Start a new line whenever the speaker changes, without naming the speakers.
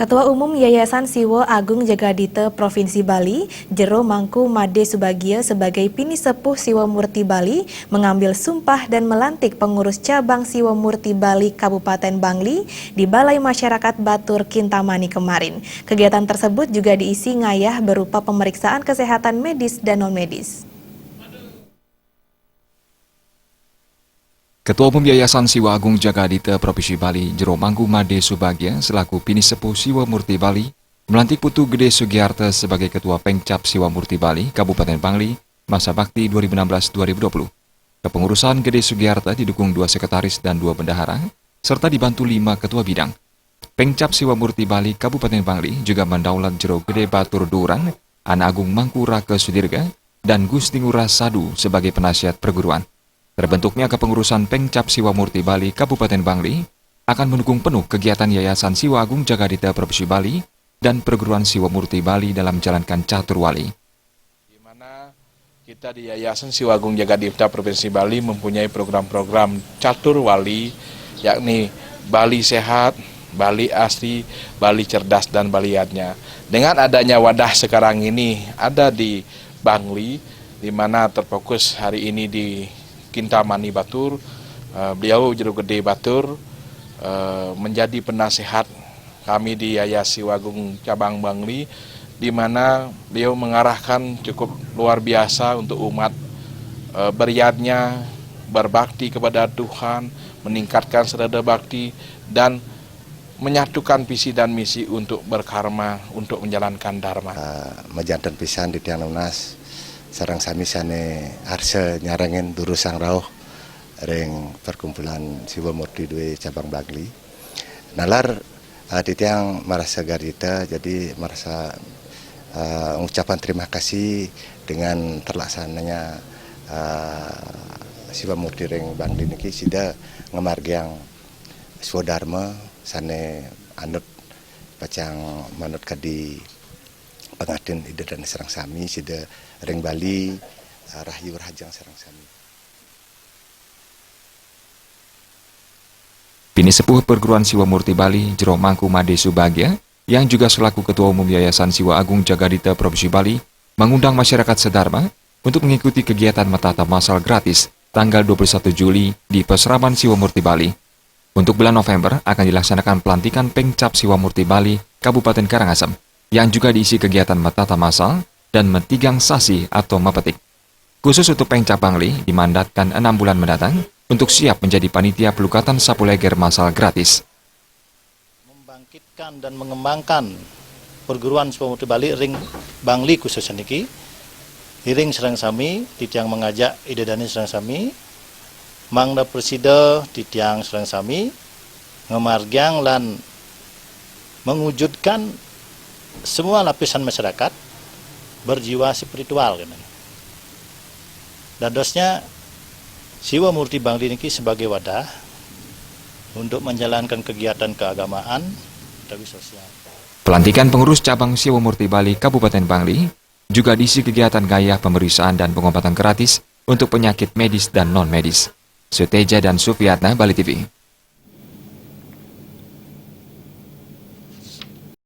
Ketua Umum Yayasan Siwo Agung Jagadite Provinsi Bali, Jero Mangku Made Subagio sebagai Pini Sepuh Siwo Murti Bali mengambil sumpah dan melantik pengurus cabang Siwo Murti Bali Kabupaten Bangli di Balai Masyarakat Batur Kintamani kemarin. Kegiatan tersebut juga diisi ngayah berupa pemeriksaan kesehatan medis dan non-medis.
Ketua Umum Yayasan Siwo Agung Jagadite Provinsi Bali, Jero Mangku Made Subagio selaku Pini Sepuh Siwo Murti Bali melantik Putu Gede Sugiarto sebagai Ketua Pengcap Siwo Murti Bali Kabupaten Bangli masa bakti 2016-2020. Kepengurusan Gede Sugiarto didukung 2 sekretaris dan 2 bendahara serta dibantu 5 ketua bidang. Pengcap Siwo Murti Bali Kabupaten Bangli juga mendaulat Jero Gede Batur Duran, Anak Agung Mangku Rake Sudirga dan Gusti Ngurah Sadu sebagai penasihat perguruan. Terbentuknya kepengurusan Pengcap Siwo Murti Bali Kabupaten Bangli akan mendukung penuh kegiatan Yayasan Siwo Agung Jagadite Provinsi Bali dan Perguruan Siwo Murti Bali dalam menjalankan catur wali.
Di mana kita di Yayasan Siwo Agung Jagadite Provinsi Bali mempunyai program-program catur wali, yakni Bali Sehat, Bali Asri, Bali Cerdas, dan Baliatnya. Dengan adanya wadah sekarang ini ada di Bangli, di mana terfokus hari ini di Kintamani Batur, beliau Jero Gede Batur menjadi penasehat kami di Yayasan Siwo Agung Cabang Bangli, di mana beliau mengarahkan cukup luar biasa untuk umat, beriatnya, berbakti kepada Tuhan, meningkatkan serada bakti, dan menyatukan visi dan misi untuk berkarma, untuk menjalankan dharma.
Majantan pisan di tiang lunas. Sarang sami sane arse nyarengin durusang rauh ring perkumpulan Siwo Murti Dwe Cabang Bangli. Nalar di tiang merasa garita, jadi merasa ucapan terima kasih dengan terlaksananya Siwo Murti ring Bangli niki sida ngemargiang swadharma sane anut pacang manut kadi pengadin ide dan serang sami sida ring Bali rahayu rahajang serang sami.
Pini Sepuh Perguruan Siwo Murti Bali, Jero Mangku Made Subagio, yang juga selaku Ketua Umum Yayasan Siwo Agung Jagadite Provinsi Bali, mengundang masyarakat sedharma untuk mengikuti kegiatan Metata Masal gratis tanggal 21 Juli di Peseraman Siwo Murti Bali. Untuk bulan November akan dilaksanakan pelantikan Pengcap Siwo Murti Bali Kabupaten Karangasem, yang juga diisi kegiatan Metata Masal dan Metigang Sasi atau Mepetik. Khusus untuk Pengcap Bangli dimandatkan 6 bulan mendatang untuk siap menjadi panitia pelukatan sapu leger masal gratis.
Membangkitkan dan mengembangkan perguruan Siwo Murti Bali ring Bangli khususnya niki, iring serang sami titiang mengajak ide dani serang sami, mangda presida titiang serang sami, ngemargiang lan mewujudkan semua lapisan masyarakat berjiwa spiritual. Dadosnya Siwo Murti Bangli niki sebagai wadah untuk menjalankan kegiatan keagamaan dan sosial.
Pelantikan pengurus cabang Siwo Murti Bali Kabupaten Bangli juga diisi kegiatan gayah pemeriksaan dan pengobatan gratis untuk penyakit medis dan non-medis. Suteja dan Sufiatna, Bali TV.